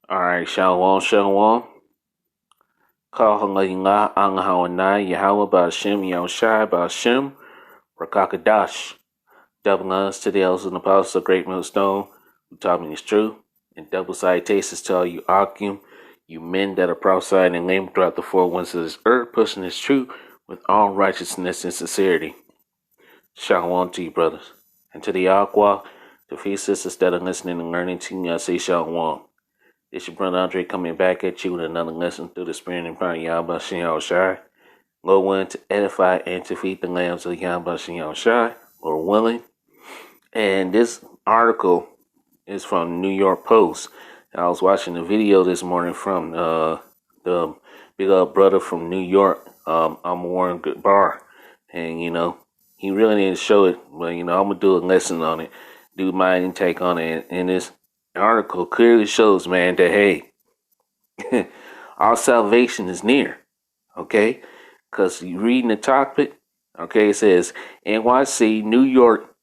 Alright, Shalom, Shalom. Kahalayla, Anghawanai, Yahweh, Ba'ashem, Yahushai, Ba'ashem, Rakakadash. Double honors to the elders and apostles of Great Millstone, who taught me is true, and double salutations to all you Akim, you men that are prophesying and named throughout the four winds of this earth, pushing this truth with all righteousness and sincerity. Shalom to you, brothers. And to the Aqua, the few sisters that are listening and learning to you, I say Shalom. It's your brother Andre coming back at you with another lesson through the spirit and power of Yahweh Shem Shai. Lord willing to edify and to feed the lambs of Yahweh Shem Shai, Lord willing. And this article is from New York Post. And I was watching a video this morning from the big old brother from New York, Warren Goodbar. And, he really didn't show it, but, I'm going to do a lesson on it, do my intake on it. And this article clearly shows, man, that, hey, our salvation is near, okay? Because you reading the topic, okay, it says NYC, New York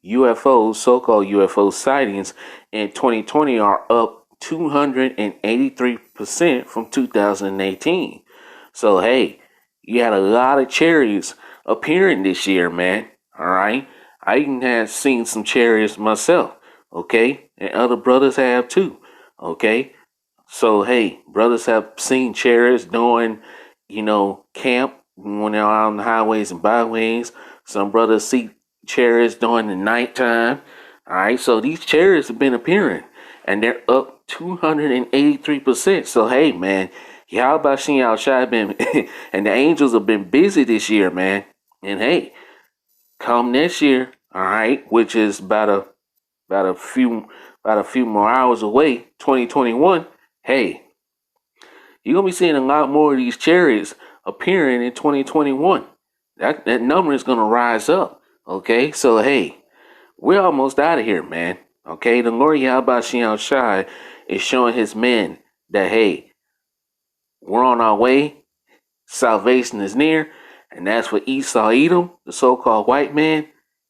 UFOs, so-called UFO sightings in 2020 are up 283% from 2018. So, hey, you had a lot of chariots appearing this year, man, all right? I even have seen some chariots myself, okay? And other brothers have too, okay? So, hey, brothers have seen chariots doing, camp when they're out on the highways and byways. Some brothers see chariots during the nighttime. All right, so these chariots have been appearing, and they're up 283%. So, hey, man, Yahweh Shem Shai been, and the angels have been busy this year, man. And hey, come next year, all right, which is about a few more hours away, 2021. Hey, you're gonna be seeing a lot more of these chariots appearing in 2021. That number is gonna rise up. Okay, so hey, we're almost out of here, man. Okay, the Lord Yahweh Shem Shai is showing his men that hey, we're on our way. Salvation is near, and that's for Esau Edom, the so-called white man.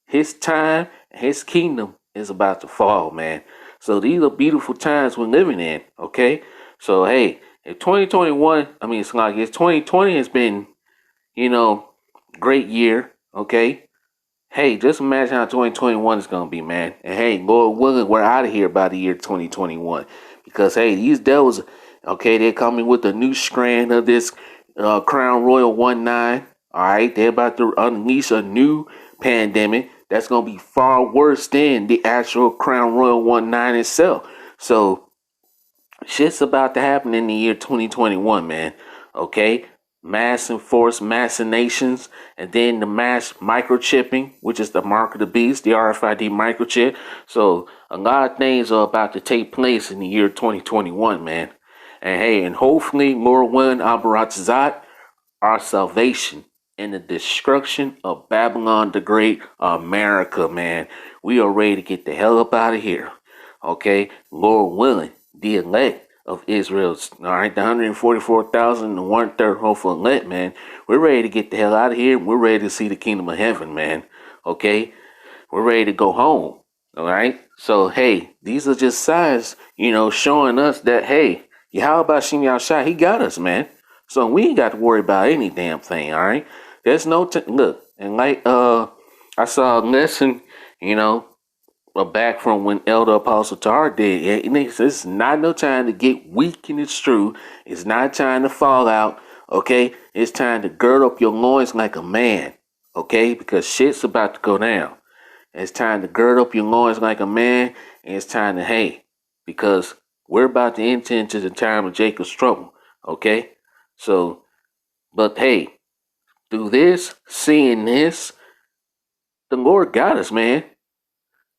His time, his kingdom is about to fall, man. So these are beautiful times we're living in. Okay, so hey, if 2021, it's like if 2020 has been, great year. Okay, hey, just imagine how 2021 is gonna be, man. And hey, Lord willing, we're out of here by the year 2021, because hey, these devils, okay, they're coming with a new strand of this Crown Royal 19. All right, they're about to unleash a new pandemic that's gonna be far worse than the actual Crown Royal 19 itself. So shit's about to happen in the year 2021, man. Okay, mass enforced machinations, and then the mass microchipping, which is the mark of the beast, the RFID microchip. So a lot of things are about to take place in the year 2021, man. And hey, and hopefully, Lord willing, Abaratazat, our salvation and the destruction of Babylon the Great, America, man. We are ready to get the hell up out of here. Okay, Lord willing, the elect of Israel's, all right, the 144,000, the 1/3 hopeful elect, man. We're ready to get the hell out of here. We're ready to see the kingdom of heaven, man. Okay, we're ready to go home. All right, so hey, these are just signs, showing us that hey, Yahweh Shem Yahshua, he got us, man. So we ain't got to worry about any damn thing. All right, there's no look, and like I saw a lesson, back from when Elder Apostle Tar did. Yeah, this is not no time to get weak, and it's true. It's not time to fall out. Okay, it's time to gird up your loins like a man. Okay, because shit's about to go down. It's time to gird up your loins like a man, and it's time to hey, because we're about to enter into the time of Jacob's trouble. Okay, so, but hey, through this, seeing this, the Lord got us, man.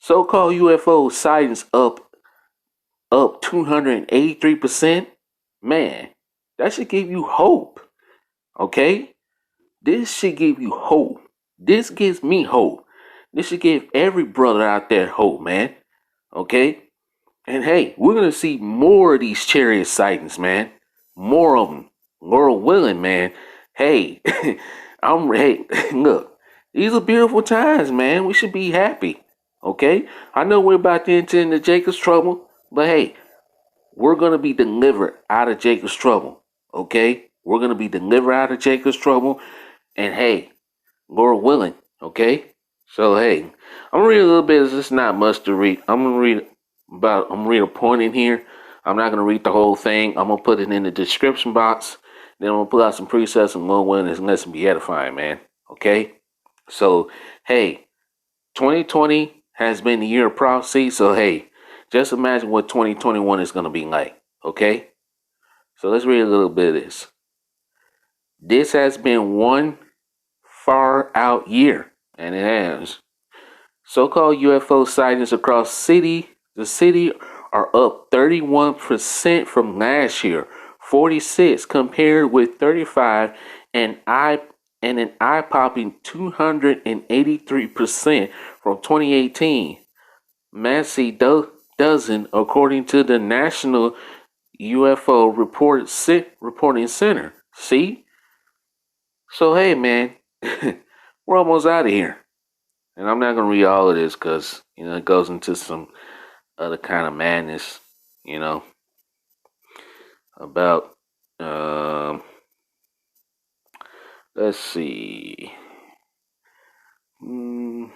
So-called UFO sightings up 283%. Man, that should give you hope. Okay? This should give you hope. This gives me hope. This should give every brother out there hope, man. Okay? And hey, we're gonna see more of these chariot sightings, man. More of them. Lord willing, man. Hey, hey, look, these are beautiful times, man. We should be happy. Okay? I know we're about to enter into Jacob's trouble, but hey, we're going to be delivered out of Jacob's trouble. Okay? We're going to be delivered out of Jacob's trouble. And hey, Lord willing. Okay? So hey, I'm gonna read a little bit. It's just not much to read. I'm gonna read a point in here. I'm not gonna read the whole thing. I'm gonna put it in the description box. Then I'm gonna pull out some precepts and Lord willing, and let them be edifying, man. Okay? So hey, 2020 has been the year of prophecy. So hey, just imagine what 2021 is gonna be like. Okay? So let's read a little bit of this. This has been one far out year, and it has. So-called UFO sightings across the city are up 31% from last year, 46 compared with 35, and an eye-popping 283% from 2018. Massey dozen, according to the National UFO Reporting Center. See? So hey, man, we're almost out of here. And I'm not gonna read all of this because it goes into some other kind of madness, you know, about let's see. Mm,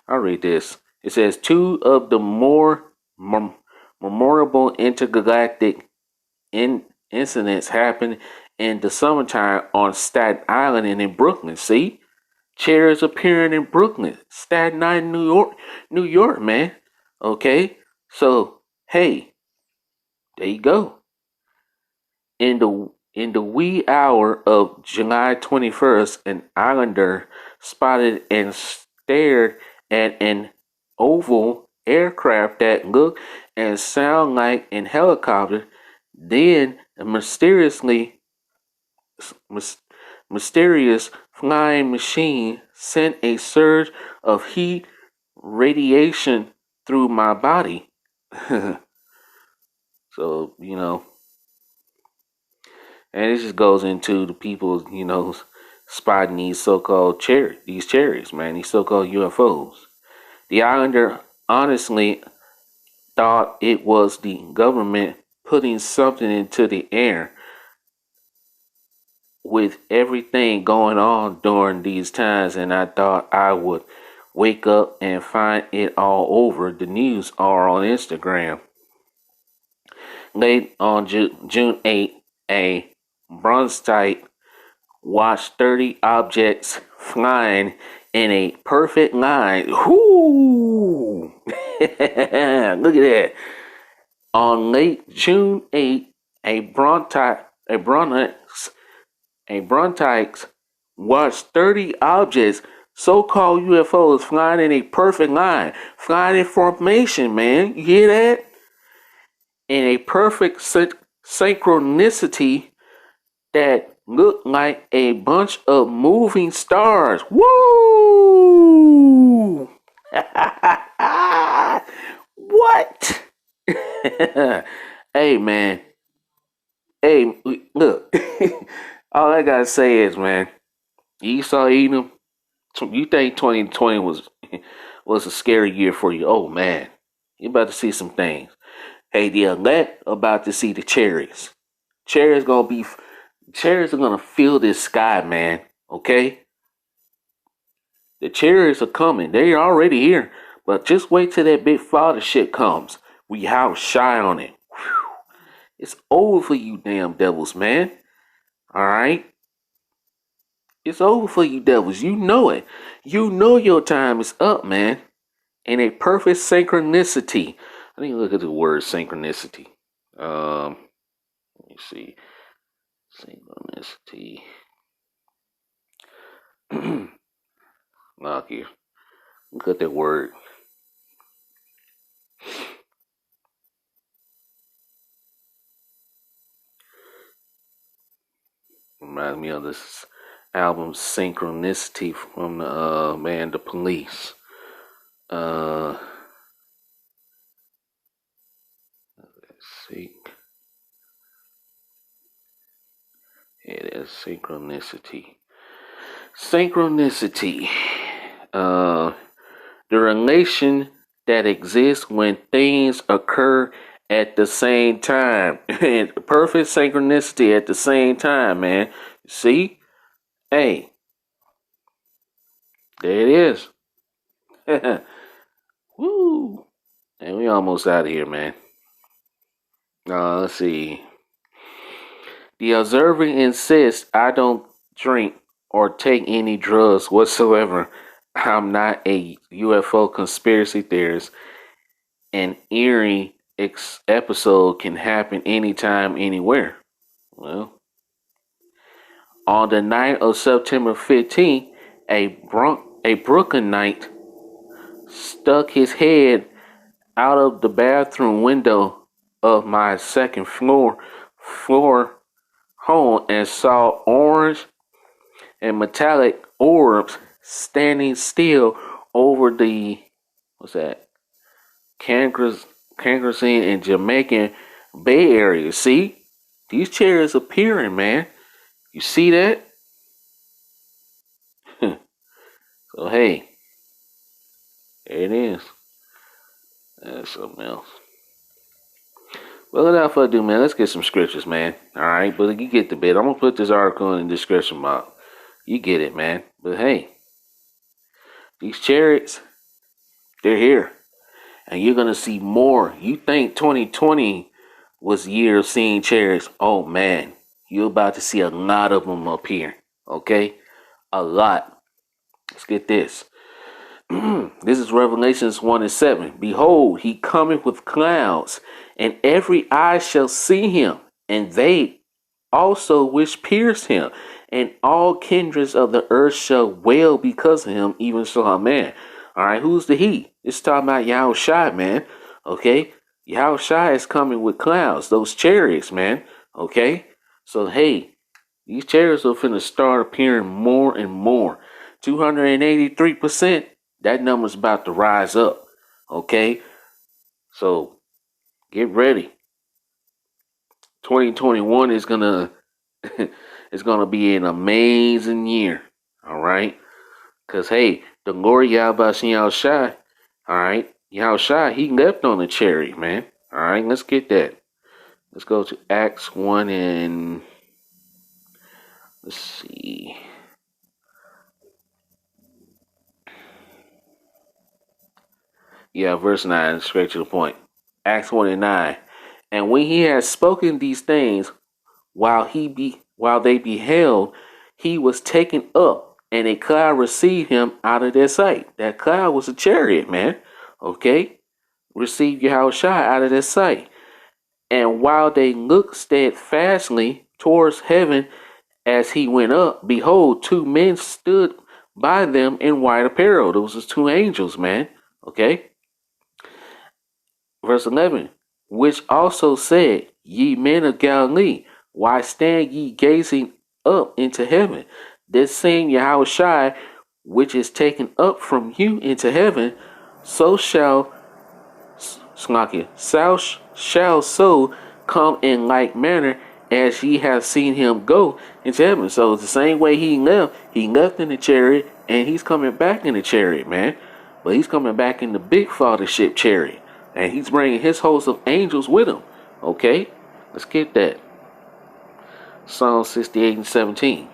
I'll read this. It says two of the more memorable intergalactic incidents happened in the summertime on Staten Island and in Brooklyn. See? Chairs appearing in Brooklyn, Staten Island, New York, man. Okay, so hey, there you go. In the wee hour of July 21st, an islander spotted and stared at an oval aircraft that looked and sounded like a helicopter. Then a mysterious flying machine sent a surge of heat radiation through my body. So, and it just goes into the people, spotting these so-called these chariots, man, these so-called UFOs. The islander honestly thought it was the government putting something into the air. With everything going on during these times, and I thought I would wake up and find it all over the news or on Instagram. Late on June 8th, a bronzite watched 30 objects flying in a perfect line. Whoo! Look at that. On late June 8th, a bronzite watched 30 objects, so-called UFOs, flying in a perfect line, flying in formation, man. You hear that? In a perfect synchronicity that looked like a bunch of moving stars. Woo! What? Hey, man. Hey, look. All I gotta say is, man, Esau Edom, you think 2020 was a scary year for you? Oh man, you about to see some things. Hey, the elect about to see the chariots. Chariots gonna be chariots are gonna fill this sky, man. Okay, the chariots are coming. They're already here, but just wait till that big father shit comes. We house shy on it. Whew. It's over for you, damn devils, man. All right. It's over for you devils. You know it. You know your time is up, man. In a perfect synchronicity. I need to look at the word synchronicity. Let me see. Synchronicity. Look here. Look at that word. Reminds me of this album Synchronicity from the band The Police. Let's see. It is synchronicity. Synchronicity. the relation that exists when things occur at the same time. And perfect synchronicity at the same time, man. See? Hey, there it is. Woo! And we almost out of here, man. Let's see. The observer insists I don't drink or take any drugs whatsoever. I'm not a UFO conspiracy theorist. An eerie episode can happen anytime, anywhere. Well, on the night of September 15th, a Brooklynite stuck his head out of the bathroom window of my second floor home and saw orange and metallic orbs standing still over the what's that? Cankerson and Jamaican Bay Area. See? These chariots appearing, man. You see that? So hey, there it is. That's something else. Well, without further ado, man, let's get some scriptures, man. Alright, but you get the bit. I'm gonna put this article in the description box. You get it, man. But hey, these chariots, they're here. And you're gonna see more. You think 2020 was the year of seeing chariots? Oh man, you're about to see a lot of them up here. Okay? A lot. Let's get this. This is Revelations 1 and 7. Behold, he cometh with clouds, and every eye shall see him, and they also which pierced him, and all kindreds of the earth shall wail because of him, even so, amen. Alright, who's the he? It's talking about Yahushua, man. Okay? Yahushua is coming with clouds, those chariots, man. Okay? So, hey, these chariots are finna start appearing more and more. 283%. That number's about to rise up. Okay? So get ready. 2021 is gonna it's gonna be an amazing year. Alright? Cause hey, the glory Yahweh Shai, alright, Yahushua, he left on a chariot, man. Alright, let's get that. Let's go to Acts 1 and let's see. Yeah, verse 9, straight to the point. Acts 1 and 9. And when he had spoken these things, while they beheld, he was taken up, and a cloud received him out of their sight. That cloud was a chariot, man. Okay? Received Yahushua out of their sight. And while they looked steadfastly towards heaven as he went up, behold, two men stood by them in white apparel. Those are two angels, man. Okay? Verse 11, which also said, Ye men of Galilee, why stand ye gazing up into heaven? This same Yahushua, which is taken up from you into heaven, so shall so come in like manner as ye have seen him go into heaven. So it's the same way he left in the chariot, and he's coming back in the chariot, man. But he's coming back in the big fathership chariot. And he's bringing his host of angels with him. Okay? Let's get that. Psalm 68 and 17.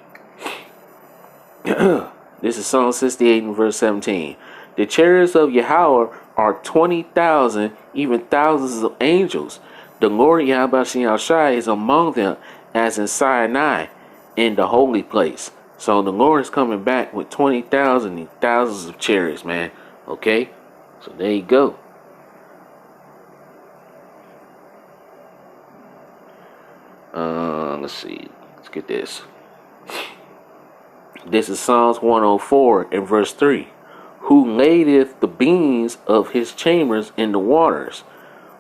This is Psalm 68 and verse 17. The chariots of Yahweh are 20,000, even thousands of angels. The Lord Yahweh Shai is among them, as in Sinai, in the holy place. So the Lord is coming back with 20,000 and thousands of chariots, man. Okay? So there you go. Let's see. Let's get this. This is Psalms 104 and verse 3. Who ladeth the beams of his chambers in the waters?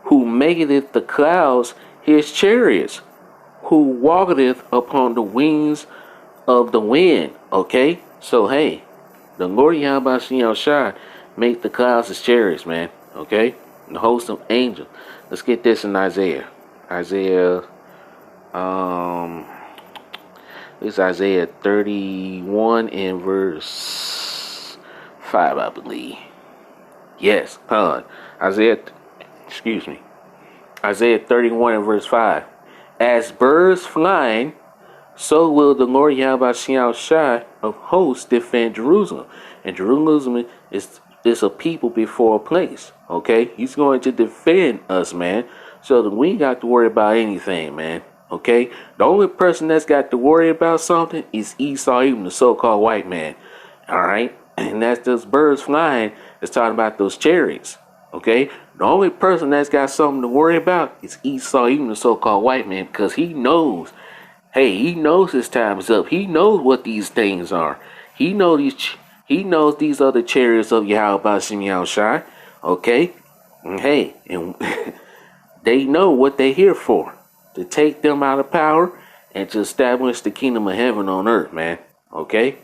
Who maketh the clouds his chariots? Who walketh upon the wings of the wind? Okay? So, hey, the Lord Yahweh Shai make the clouds his chariots, man. Okay? And the host of angels. Let's get this in Isaiah. It's Isaiah 31 and verse 5, I believe. Yes, Isaiah, excuse me, Isaiah 31 and verse 5. As birds flying, so will the Lord Yahweh Shai of hosts defend Jerusalem. And Jerusalem is a people before a place. Okay? He's going to defend us, man. So that we ain't got to worry about anything, man. Okay? The only person that's got to worry about something is Esau, even the so-called white man. Alright? And that's those birds flying. It's talking about those chariots. Okay? The only person that's got something to worry about is Esau, even the so-called white man, because he knows. Hey, he knows his time is up. He knows what these things are. He knows these. He knows these are the chariots of Yahweh Bashim Yahushai. Okay, and hey, and they know what they're here for: to take them out of power and to establish the kingdom of heaven on earth, man. Okay.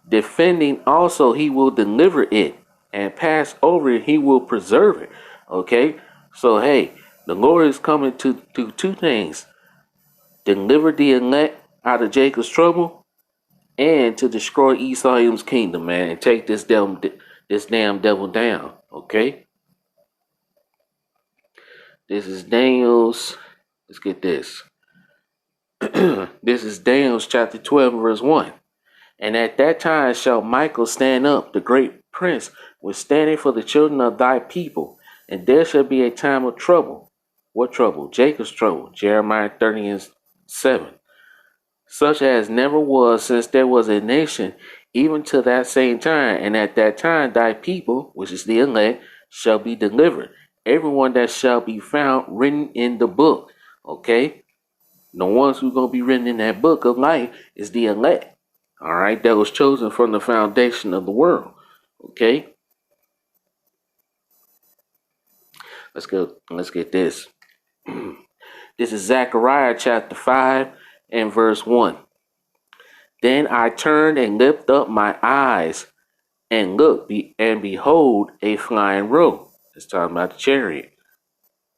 Defending also, he will deliver it, and pass over it, he will preserve it. Okay. So hey, the Lord is coming to do two things: deliver the elect out of Jacob's trouble, and to destroy Esau's kingdom, man, and take this damn devil down. Okay, this is Daniel's. Let's get this. This is Daniel's chapter 12, verse 1. And at that time shall Michael stand up, the great prince, withstanding for the children of thy people, and there shall be a time of trouble. What trouble? Jacob's trouble. Jeremiah 30 and 7. Such as never was since there was a nation, even to that same time. And at that time thy people, which is the elect, shall be delivered. Everyone that shall be found written in the book. Okay? The ones who's going to be written in that book of life is the elect. All right? That was chosen from the foundation of the world. Okay? Let's go. Let's get this. This is Zechariah chapter 5 and verse 1. Then I turned and lifted up my eyes and look, and behold, a flying robe. It's talking about the chariot.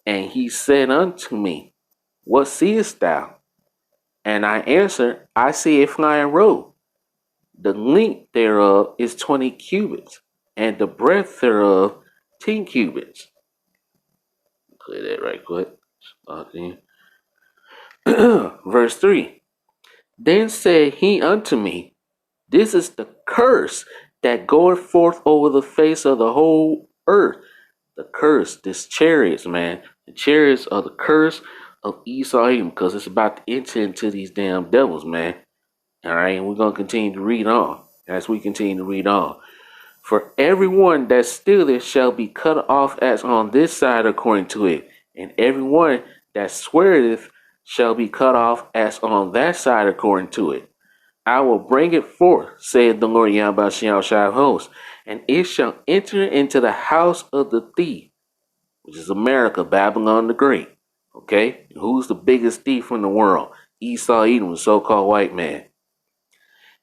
And he said unto me, what seest thou? And I answered, I see a flying robe. The length thereof is 20 cubits, and the breadth thereof 10 cubits. Clear that right quick. Verse 3. Then said he unto me, this is the curse that goeth forth over the face of the whole earth. The curse, this chariots, man. The chariots are the curse of Esau because it's about to enter into these damn devils, man. All right, and we're going to continue to read on as we continue to read on. For everyone that stealeth shall be cut off as on this side according to it, and everyone that sweareth shall be cut off as on that side according to it. I will bring it forth, saith the Lord Yahweh Shai host, and it shall enter into the house of the thief, which is America, Babylon the Great. Okay? Who's the biggest thief in the world? Esau Edom, the so-called white man.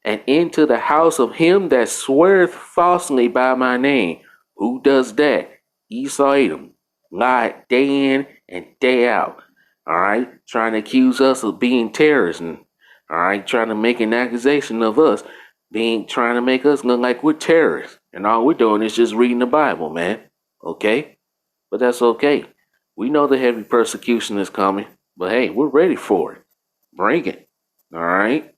And into the house of him that sweareth falsely by my name. Who does that? Esau Edom. Lied day in and day out. Alright? Trying to accuse us of being terrorists. And, alright? Trying to make an accusation of us trying to make us look like we're terrorists. And all we're doing is just reading the Bible, man. Okay? But that's okay. We know the heavy persecution is coming. But hey, we're ready for it. Bring it. Alright?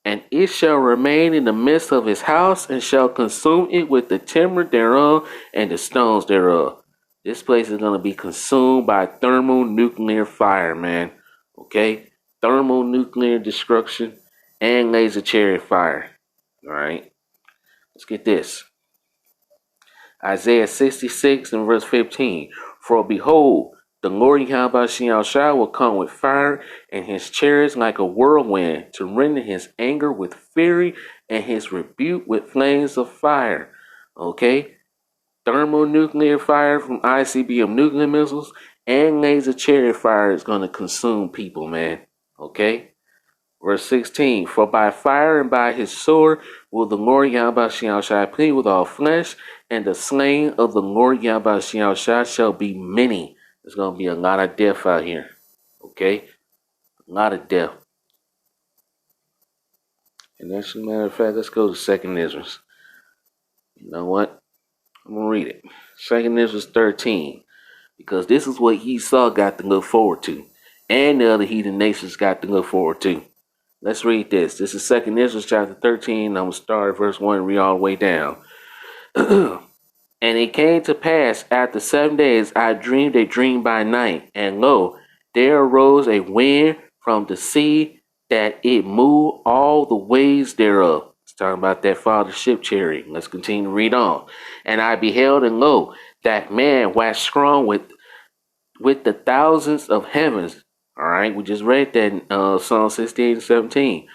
And it shall remain in the midst of his house, and shall consume it with the timber thereof and the stones thereof. This place is going to be consumed by thermonuclear fire, man. Okay? Thermonuclear destruction and laser chariot fire. Alright? Let's get this. Isaiah 66 and verse 15. For behold, the Lord Yahweh Shai will come with fire, and his chariots like a whirlwind, to render his anger with fury, and his rebuke with flames of fire. Okay? Thermonuclear fire from ICBM nuclear missiles and laser chariot fire is going to consume people, man. Okay? Verse 16, for by fire and by his sword will the Lord Yahweh Shai plead with all flesh, and the slain of the Lord Yahweh Shai shall be many. There's going to be a lot of death out here. Okay? A lot of death. And as a matter of fact, let's go to 2nd Ezra. You know what? I'm gonna read it. Second Ezra 13, because this is what Esau got to look forward to, and the other heathen nations got to look forward to. Let's read this. This is Second Ezra chapter 13. I'm gonna start at verse 1 and read all the way down. And it came to pass after 7 days, I dreamed a dream by night, and lo, there arose a wind from the sea that it moved all the ways thereof. It's talking about that father ship chariot. Let's continue to read on. And I beheld, and lo, that man waxed strong with the thousands of heavens. All right, we just read that in Psalm 16 and 17.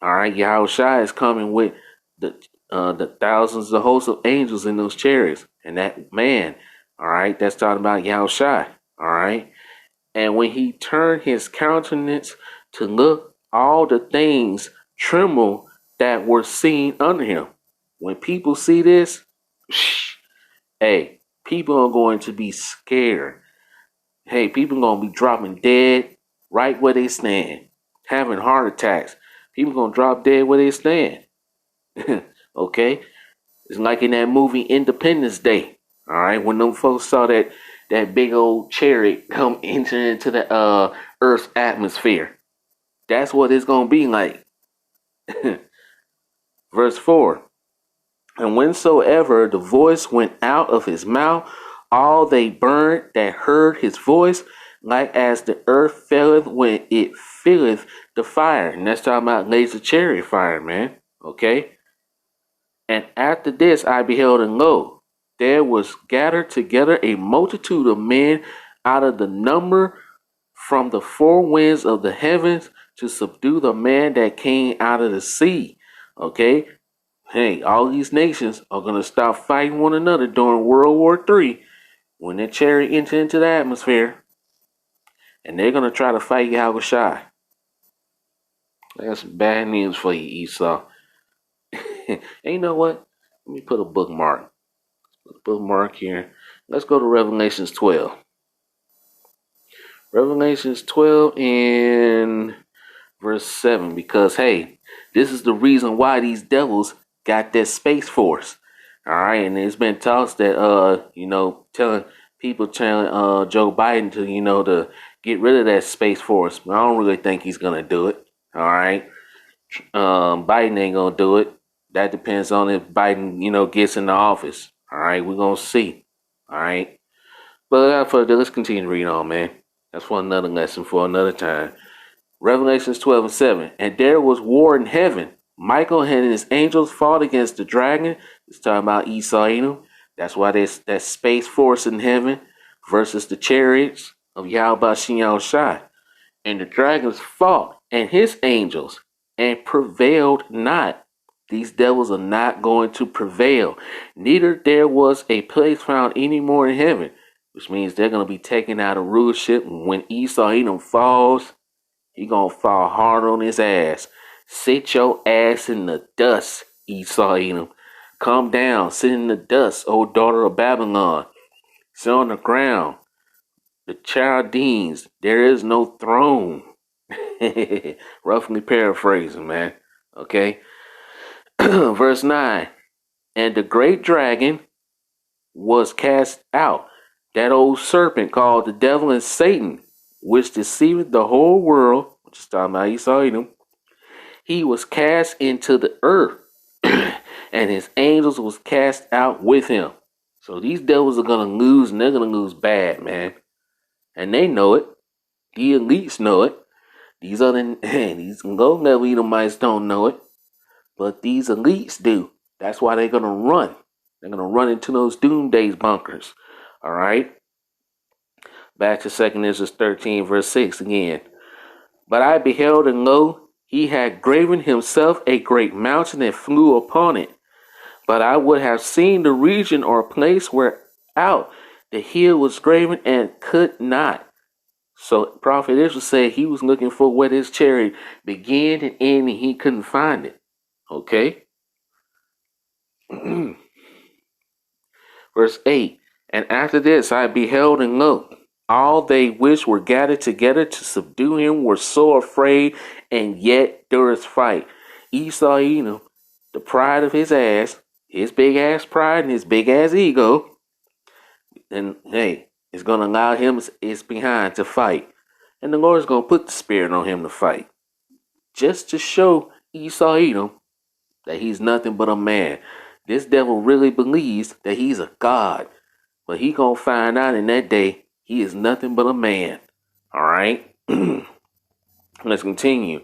All right, Yahushua is coming with the thousands of hosts of angels in those chariots, and that man, all right, that's talking about Yahushua, all right. And when he turned his countenance to look, all the things tremble that were seen under him. When people see this, hey, people are going to be scared. Hey, people are going to be dropping dead right where they stand, having heart attacks. People going to drop dead where they stand. Okay? It's like in that movie Independence Day. All right, when them folks saw that big old chariot come into the Earth's atmosphere. That's what it's going to be like. Verse 4. And whensoever the voice went out of his mouth, all they burned that heard his voice, like as the earth faileth when it filleth the fire. And that's talking about laser chariot fire, man. Okay? And after this I beheld, and lo, there was gathered together a multitude of men out of the number from the four winds of the heavens to subdue the man that came out of the sea. Okay? Hey, all these nations are going to stop fighting one another during World War III when that chariot enters into the atmosphere, and they're going to try to fight Yahushua. That's bad news for you, Esau. And you know what? Let me put a bookmark. Bookmark here. Let's go to Revelations 12. Revelations 12 and verse 7. Because, hey, this is the reason why these devils got that space force. All right, and it's been talks that telling Joe Biden to to get rid of that space force. But I don't really think he's gonna do it. All right, Biden ain't gonna do it. That depends on if Biden gets in the office. All right, we're gonna see. All right, but without further ado, let's continue to read on, man. That's for another lesson for another time. Revelations 12 and 7. And there was war in heaven. Michael and his angels fought against the dragon. It's talking about Esau Edom. That's why there's that space force in heaven versus the chariots of Yahweh Shai. And the dragons fought and his angels and prevailed not. These devils are not going to prevail. Neither there was a place found any more in heaven, which means they're going to be taken out of rulership. When Esau Edom falls, he gonna fall hard on his ass. Sit your ass in the dust, Esau Edom. Come down, sit in the dust, O daughter of Babylon. Sit on the ground. The Chaldeans, there is no throne. Roughly paraphrasing, man. Okay. Verse 9. And the great dragon was cast out, that old serpent called the devil and Satan, which deceiveth the whole world, which is talking about Esau Edom. He was cast into the earth, and his angels was cast out with him. So these devils are gonna lose, and they're gonna lose bad, man. And they know it. The elites know it. These low-level Edomites don't know it, but these elites do. That's why they're gonna run. They're gonna run into those doomsday bunkers. All right. Back to 2 Ezra 13, verse 6 again. But I beheld, and lo, he had graven himself a great mountain and flew upon it. But I would have seen the region or place where out the hill was graven and could not. So Prophet Israel said he was looking for where his chariot began and ended, and he couldn't find it. Okay. Verse 8. And after this I beheld, and lo, all they which were gathered together to subdue him were so afraid, and yet durst fight. Esau Edom, the pride of his ass, his big ass pride and his big ass ego, and hey, it's gonna allow him his behind to fight. And the Lord's gonna put the spirit on him to fight. Just to show Esau Edom that he's nothing but a man. This devil really believes that he's a god. But he gonna find out in that day he is nothing but a man. Alright? Let's continue.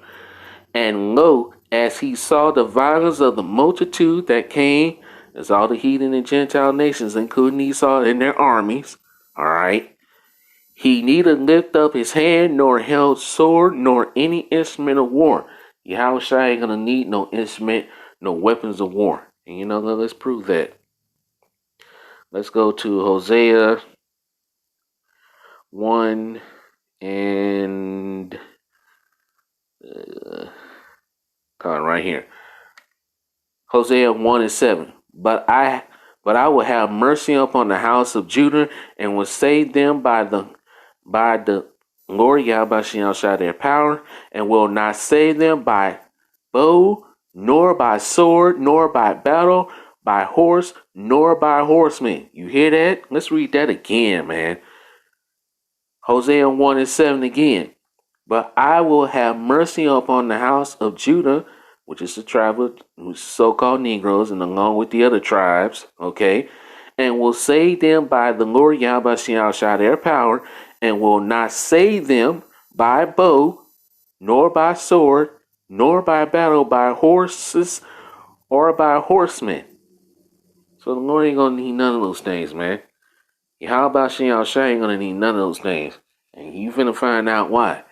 And lo, as he saw the violence of the multitude that came, as all the heathen and Gentile nations, including Esau and their armies, alright, he neither lift up his hand, nor held sword, nor any instrument of war. Yahushua ain't gonna need no instrument, no weapons of war. And you know, let's prove that. Let's go to Hosea 1 and right here. Hosea 1 and 7. But I will have mercy upon the house of Judah, and will save them by the Lord Yahweh shall their power, and will not save them by bow, nor by sword, nor by battle, by horse, nor by horsemen. You hear that? Let's read that again, man. Hosea 1 and 7 again. But I will have mercy upon the house of Judah, which is the tribe of so-called Negroes, and along with the other tribes, okay, and will save them by the Lord Yahweh shall their power, and will not save them by bow, nor by sword, nor by battle, by horses, or by horsemen. So the Lord ain't gonna need none of those things, man. Yahweh shall ain't gonna need none of those things. And you finna find out why.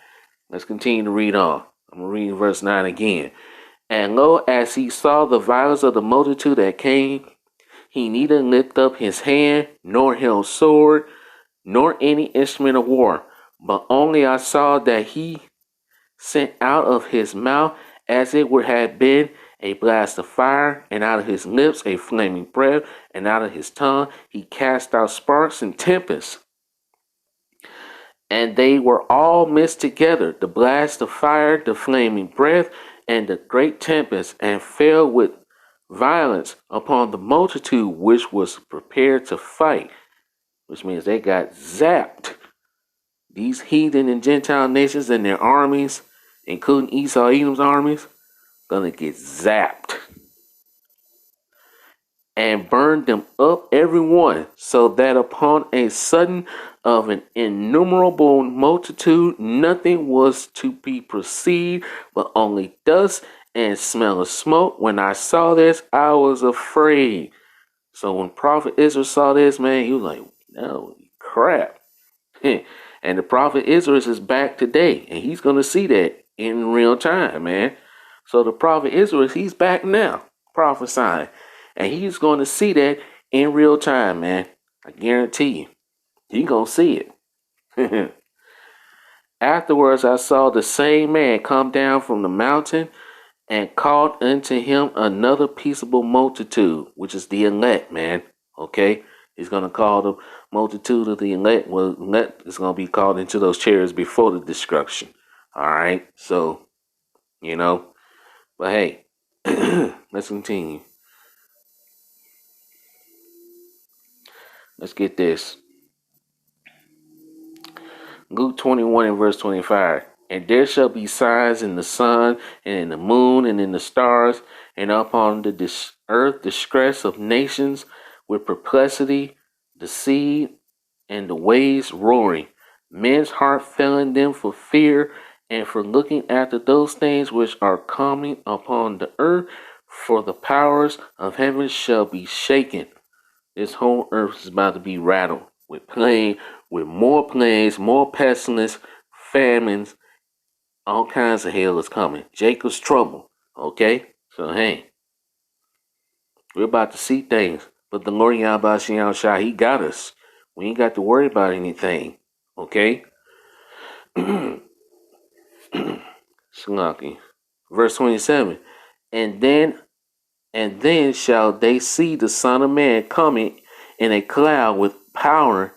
Let's continue to read on. I'm going to read verse 9 again. And lo, as he saw the violence of the multitude that came, he neither lift up his hand, nor held sword, nor any instrument of war. But only I saw that he sent out of his mouth, as it would have been a blast of fire, and out of his lips a flaming breath, and out of his tongue he cast out sparks and tempests. And they were all mixed together, the blast of fire, the flaming breath, and the great tempest, and fell with violence upon the multitude which was prepared to fight, which means they got zapped. These heathen and Gentile nations and their armies, including Esau Edom's armies, gonna get zapped. And burned them up every one, so that upon a sudden of an innumerable multitude nothing was to be perceived, but only dust and smell of smoke. When I saw this, I was afraid. So when Prophet Israel saw this, man, he was like, no, crap. And the Prophet Israel is back today, and he's gonna see that in real time, man. So the Prophet Israel, he's back now, prophesying. And he's going to see that in real time, man. I guarantee you. He's going to see it. Afterwards, I saw the same man come down from the mountain and called unto him another peaceable multitude, which is the elect, man. Okay? He's going to call the multitude of the elect. Well, elect is going to be called into those chariots before the destruction. All right? So, you know. But hey, let's continue. Let's get this. Luke 21 and verse 25. And there shall be signs in the sun, and in the moon, and in the stars, and upon the earth distress of nations, with perplexity, the sea, and the waves roaring. Men's heart failing them for fear, and for looking after those things which are coming upon the earth, for the powers of heaven shall be shaken. This whole earth is about to be rattled with more plagues, more pestilence, famines, all kinds of hell is coming. Jacob's trouble. Okay? So hey, we're about to see things. But the Lord Yahweh Shai, he got us. We ain't got to worry about anything. Okay? Slunky. Verse 27. And then shall they see the Son of Man coming in a cloud with power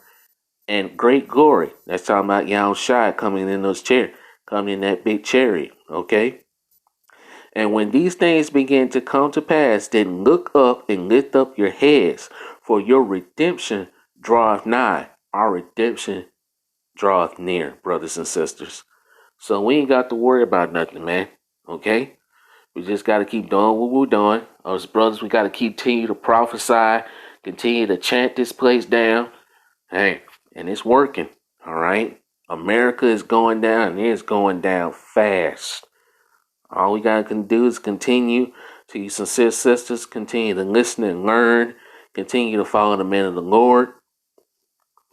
and great glory. That's talking about Yahushua coming in those chairs, coming in that big chariot. Okay? And when these things begin to come to pass, then look up and lift up your heads, for your redemption draweth nigh. Our redemption draweth near, brothers and sisters. So we ain't got to worry about nothing, man. Okay? We just got to keep doing what we're doing. Us brothers, we got to continue to prophesy, continue to chant this place down. Hey, and it's working. All right? America is going down, and it's going down fast. All we got to do is continue to, you sincere sisters, continue to listen and learn, continue to follow the men of the Lord.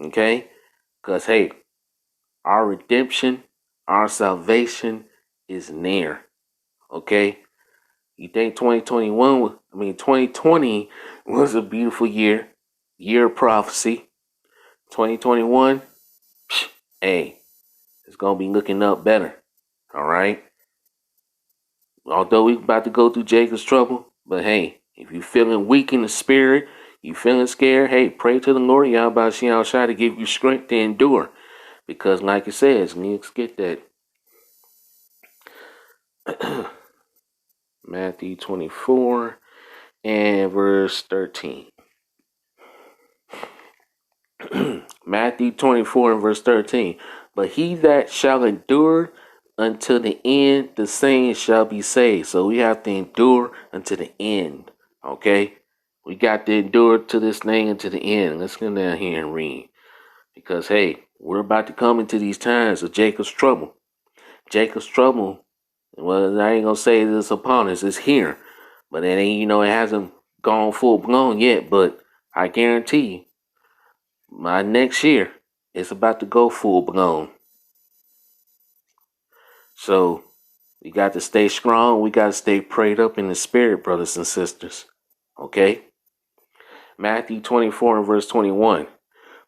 Okay? Because, hey, our redemption, our salvation is near. Okay? You think 2020 was a beautiful year of prophecy. 2021, hey, it's going to be looking up better. All right? Although we about to go through Jacob's trouble, but hey, if you feeling weak in the spirit, you feeling scared, hey, pray to the Lord Yahweh Shai to give you strength to endure. Because like it says, let's get that. Matthew 24 and verse 13. Matthew 24 and verse 13. But he that shall endure until the end, the same shall be saved. So we have to endure until the end. Okay? We got to endure to this thing until the end. Let's go down here and read. Because, hey, we're about to come into these times of Jacob's trouble. Jacob's trouble, well, I ain't going to say it's upon us. It's here. But it ain't, it hasn't gone full blown yet. But I guarantee you, my next year, it's about to go full blown. So, we got to stay strong. We got to stay prayed up in the spirit, brothers and sisters. Okay? Matthew 24 and verse 21.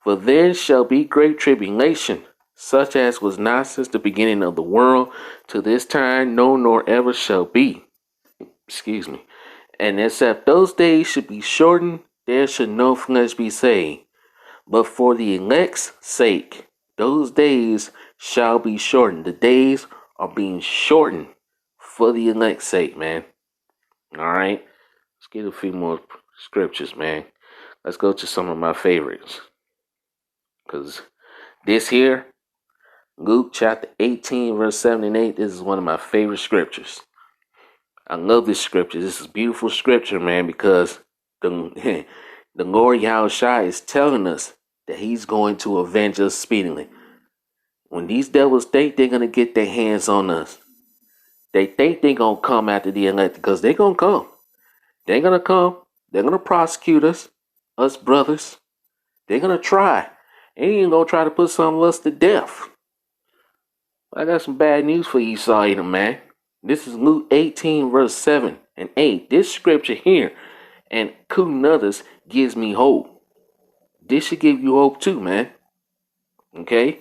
For there shall be great tribulation, such as was not since the beginning of the world to this time, no, nor ever shall be. Excuse me. And except those days should be shortened, there should no flesh be saved. But for the elect's sake, those days shall be shortened. The days are being shortened for the elect's sake, man. All right. Let's get a few more scriptures, man. Let's go to some of my favorites. Because this here, Luke chapter 18, verse 7 and 8, this is one of my favorite scriptures. I love this scripture. This is beautiful scripture, man, because the Lord Yahushua is telling us that he's going to avenge us speedily. When these devils think they're going to get their hands on us, they think they're going to come after the elect, because they're going to come. They're going to come. They're going to prosecute us brothers. They're going to try. They ain't going to try to put some of us to death. I got some bad news for Esau, Edom, man. This is Luke 18, verse 7 and 8. This scripture here and including others gives me hope. This should give you hope too, man. Okay?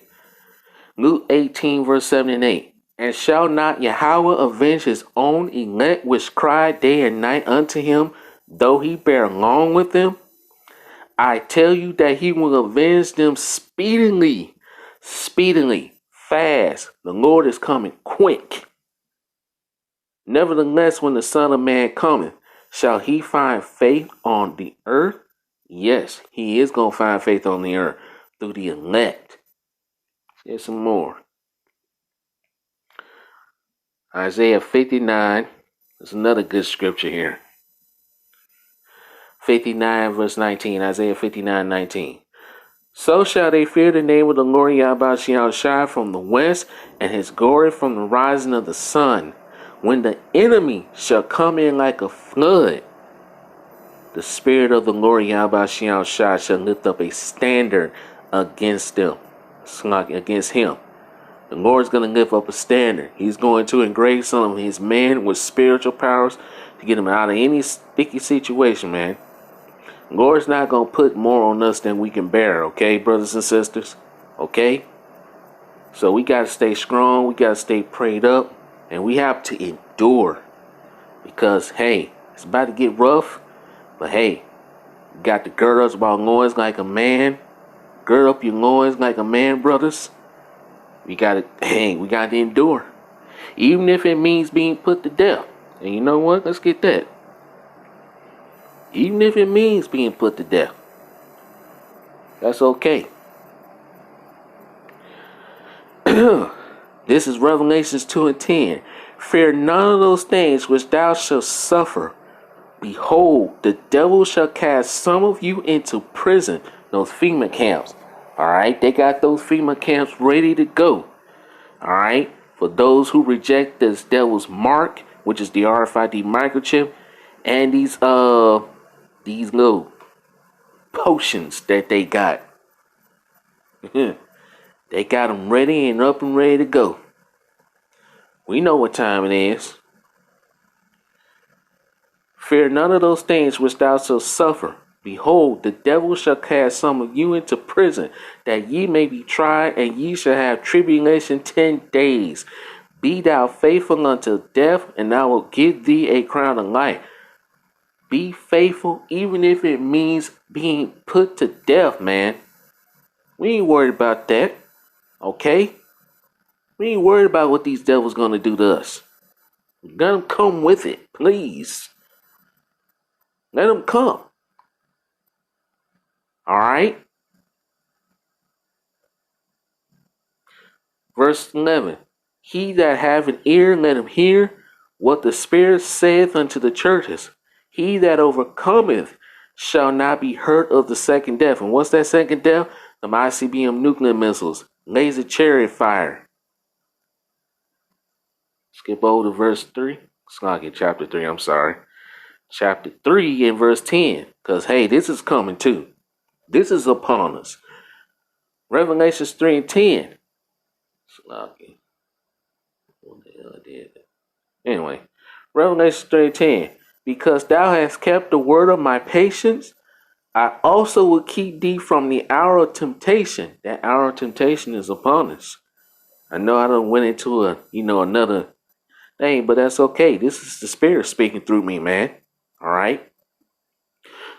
Luke 18, verse 7 and 8. And shall not Yahweh avenge his own elect which cry day and night unto him, though he bear long with them? I tell you that he will avenge them speedily, fast. The Lord is coming quick. Nevertheless, when the Son of Man cometh, shall he find faith on the earth? Yes, he is going to find faith on the earth through the elect. Here's some more. Isaiah 59. There's another good scripture here. 59 verse 19. Isaiah 59, 19. So shall they fear the name of the Lord Yahweh Shai from the west, and his glory from the rising of the sun. When the enemy shall come in like a flood, the spirit of the Lord Yahweh Shai shall lift up a standard against them. Against him. The Lord's going to lift up a standard. He's going to engrave some of his men with spiritual powers to get them out of any sticky situation, man. The Lord's not going to put more on us than we can bear, okay, brothers and sisters? Okay? So we got to stay strong. We got to stay prayed up. And we have to endure. Because, hey, it's about to get rough. But, hey, you got to gird up our loins like a man. Gird up your loins like a man, brothers. We got to endure. Even if it means being put to death. And you know what? Let's get that. Even if it means being put to death, that's okay. This is Revelations 2 and 10. Fear none of those things which thou shalt suffer. Behold, the devil shall cast some of you into prison, those FEMA camps. Alright, they got those FEMA camps ready to go. Alright, for those who reject this devil's mark, which is the RFID microchip, and these little potions that they got. They got them ready and up and ready to go. We know what time it is. Fear none of those things which thou shalt suffer. Behold, the devil shall cast some of you into prison, that ye may be tried, and ye shall have tribulation 10 days. Be thou faithful unto death, and I will give thee a crown of life. Be faithful, even if it means being put to death, man. We ain't worried about that, okay? We ain't worried about what these devils gonna do to us. Let them come with it, please. Let them come. Alright? Verse 11. He that hath an ear, let him hear what the Spirit saith unto the churches. He that overcometh shall not be hurt of the second death. And what's that second death? The ICBM nuclear missiles, laser chariot fire. Skip over to verse 3. It's not in chapter 3, I'm sorry. Chapter 3 and verse 10. Because, hey, this is coming too. This is upon us. Revelations 3 and 10. Slocky. What the hell I did? Anyway, Revelation 3 and 10. Because thou hast kept the word of my patience, I also will keep thee from the hour of temptation. That hour of temptation is upon us. I know I done went into another thing, but that's okay. This is the Spirit speaking through me, man. All right.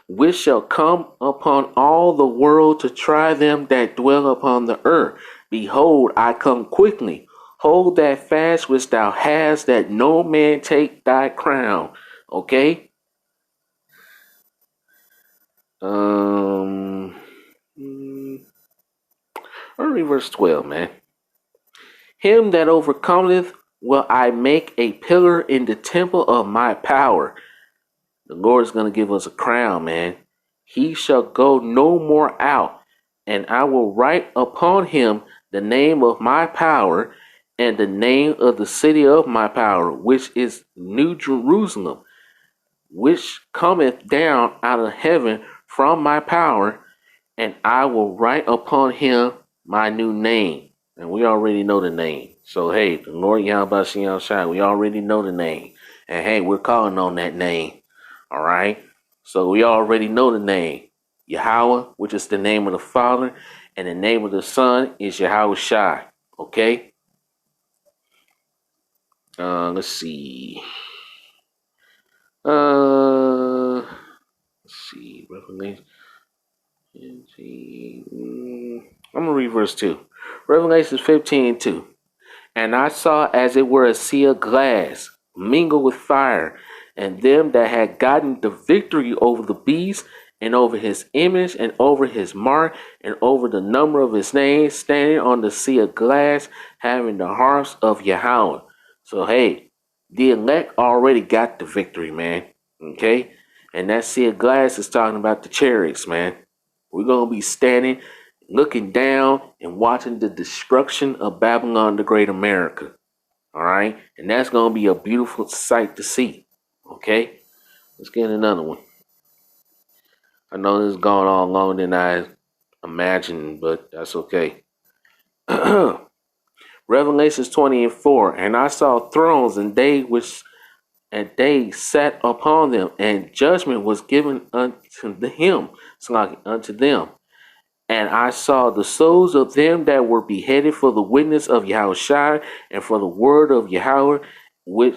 Which shall come upon all the world to try them that dwell upon the earth. Behold, I come quickly. Hold that fast which thou hast, that no man take thy crown. Okay? I'll read verse 12, man. Him that overcometh will I make a pillar in the temple of my power. The Lord is going to give us a crown, man. He shall go no more out, and I will write upon him the name of my power and the name of the city of my power, which is New Jerusalem, which cometh down out of heaven from my power, and I will write upon him my new name. And we already know the name. So, hey, the Lord Yahweh Shem Shai, we already know the name. And, hey, we're calling on that name. All right? So, we already know the name. Yahweh, which is the name of the Father, and the name of the Son is Yahweh Shai. Okay? Let's see. Let's see. Revelation. I'm going to read verse 2. Revelation 15:2. And I saw as it were a sea of glass, mingled with fire, and them that had gotten the victory over the beast, and over his image, and over his mark, and over the number of his name, standing on the sea of glass, having the harps of Yahweh. So, hey, the elect already got the victory, man. Okay? And that sea of glass is talking about the chariots, man. We're going to be standing, looking down, and watching the destruction of Babylon the Great America. All right? And that's going to be a beautiful sight to see. Okay? Let's get another one. I know this is going on longer than I imagined, but that's okay. Revelations 20:4. And I saw thrones, and they sat upon them, and judgment was given unto them. And I saw the souls of them that were beheaded for the witness of Yahushua and for the word of Yahweh, which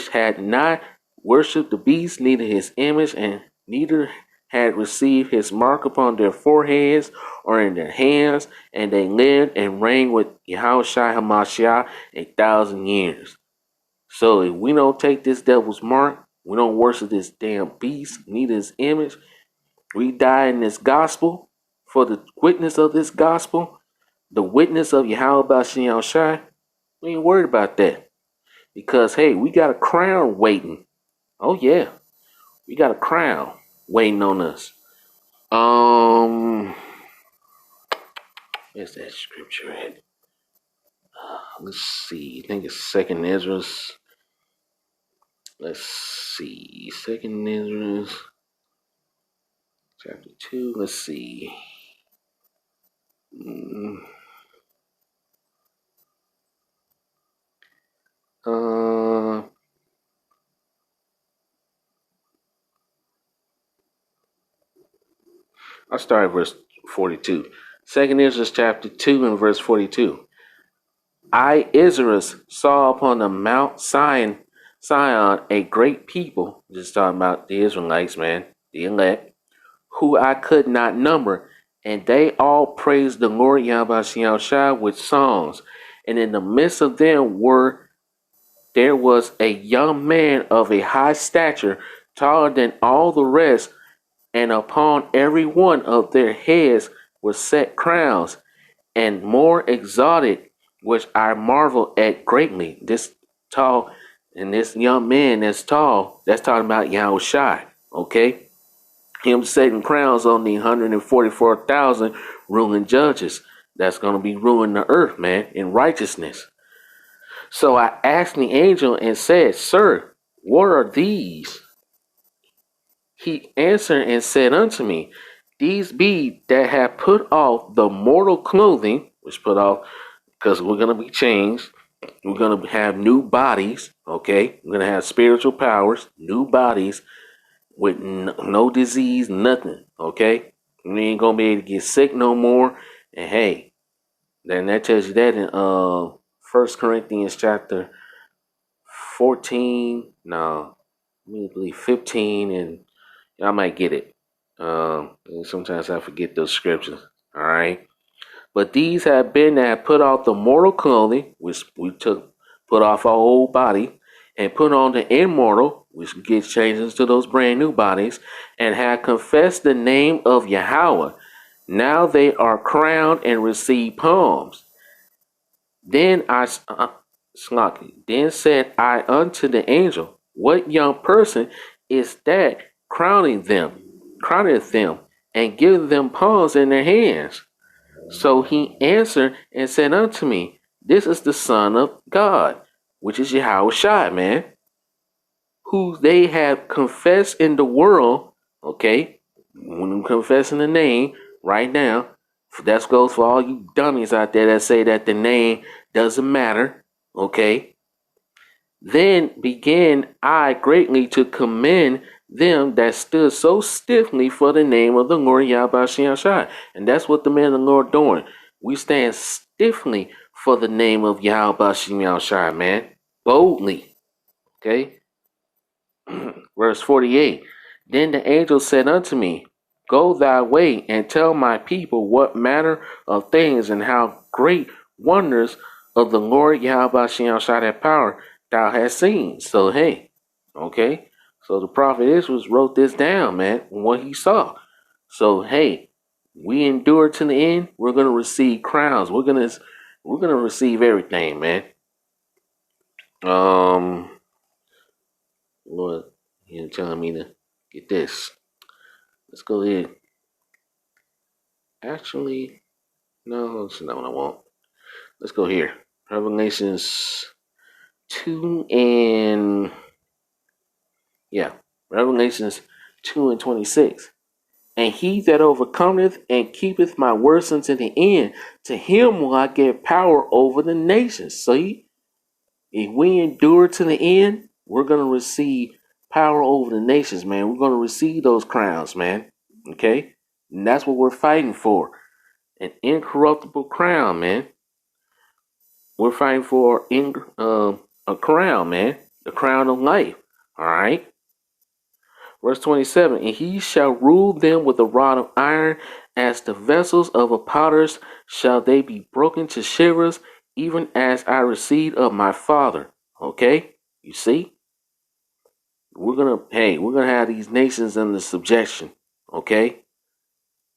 had not worshipped the beast, neither his image, and neither had received his mark upon their foreheads or in their hands, and they lived and reigned with Yahushua Hamashiach 1,000 years. So if we don't take this devil's mark, we don't worship this damn beast, neither his image, we die in this gospel for the witness of this gospel, the witness of Yahweh Bashem Shai, we ain't worried about that. Because hey, we got a crown waiting. Oh yeah, we got a crown waiting on us. Where's that scripture at? Let's see. I think it's Second Ezra's. Let's see. Second Ezra's chapter 2. Let's see. Uh, I'll start at verse 42. Second Ezra's chapter 2 and verse 42. I, Israel, saw upon the Mount Zion a great people, just talking about the Israelites, man, the elect, who I could not number, and they all praised the Lord Yahweh Shai with songs. And in the midst of them there was a young man of a high stature, taller than all the rest, and upon every one of their heads were set crowns, and more exalted, which I marvel at greatly. This tall and this young man that's tall, that's talking about Yahweh Shai, okay? Him setting crowns on the 144,000 ruling judges that's going to be ruling the earth, man, in righteousness. So I asked the angel and said, Sir, what are these? He answered and said unto me, These be that have put off the mortal clothing, which put off because we're going to be changed. We're going to have new bodies, okay? We're going to have spiritual powers, new bodies with no disease, nothing, okay? We ain't going to be able to get sick no more. And hey, then that tells you that in 1 Corinthians chapter 14, no, I believe 15, and I might get it. Sometimes I forget those scriptures, all right? But these have been that have put off the mortal clothing, which put off our old body, and put on the immortal, which gets changed into those brand new bodies, and have confessed the name of Yahweh. Now they are crowned and receive palms. Then said I unto the angel, What young person is that crowneth them, and giveth them palms in their hands? So he answered and said unto me, This is the Son of God, which is Yahweh Shai, man, who they have confessed in the world, okay? When I'm confessing the name right now, that goes for all you dummies out there that say that the name doesn't matter, okay? Then began I greatly to commend them that stood so stiffly for the name of the Lord Yahweh Shai. And that's what the men of the Lord doing. We stand stiffly for the name of Yahweh Shai, man. Boldly. Okay? Verse 48. Then the angel said unto me, Go thy way and tell my people what manner of things and how great wonders of the Lord Yahweh Shai that power thou hast seen. So hey, okay. So the prophet Israel wrote this down, man, what he saw. So hey, we endure to the end. We're gonna receive crowns. We're gonna receive everything, man. Lord, you're telling me to get this. Let's go ahead. Actually, no, that's not what I want. Let's go here. Revelations 2 and Revelations 2 and 26. And he that overcometh and keepeth my words unto the end, to him will I give power over the nations. See, if we endure to the end, we're going to receive power over the nations, man. We're going to receive those crowns, man. Okay? And that's what we're fighting for. An incorruptible crown, man. We're fighting for a crown, man. The crown of life. All right? Verse 27, And he shall rule them with a rod of iron, as the vessels of a potter's shall they be broken to shivers, even as I received of my Father. Okay? You see, we're gonna have these nations under subjection. Okay.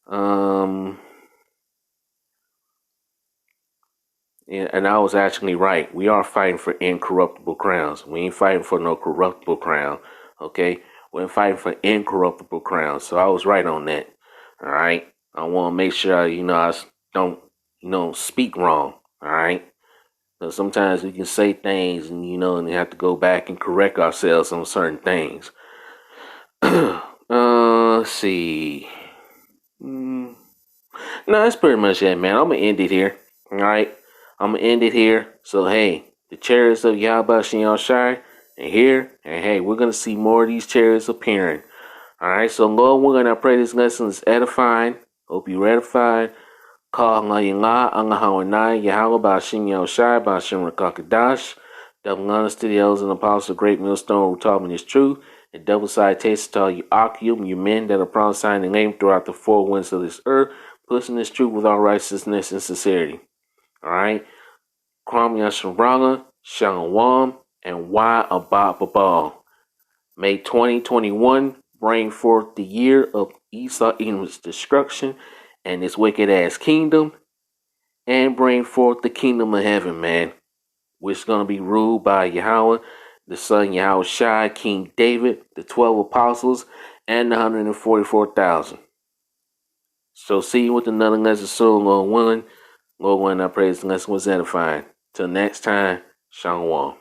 Um, and I was actually right. We are fighting for incorruptible crowns. We ain't fighting for no corruptible crown. Okay, we're fighting for incorruptible crowns. So I was right on that. All right. I want to make sure I don't speak wrong. All right. So sometimes we can say things and you have to go back and correct ourselves on certain things. Let's see. Mm, no, that's pretty much it, man. I'm gonna end it here. All right, I'm gonna end it here. So hey, the chariots of Yahweh Shem Shai are here, and hey, we're gonna see more of these chariots appearing. All right, so Lord, we're gonna pray this lesson is edifying. Hope you edified. Call Layla, Angahawanai, Yahweh Bashim Shai, Bashim Rakakadash. Double honors to the elders and apostles of Great Millstone who taught me this truth. And double citation to all you Akium, you men that are prophesying the name throughout the four winds of this earth, pushing this truth with all righteousness and sincerity. Alright? Kwam Yasharala, Shalom, and Why Abba Babal. May 2021 bring forth the year of Esau Edom's destruction and his wicked ass kingdom, and bring forth the kingdom of heaven, man, which is going to be ruled by Yahweh, the son Yahweh Shai, King David, the 12 apostles, and the 144,000. So see you with another lesson soon, Lord willing. Lord willing, I praise the lesson was edifying. Till next time, Shalom.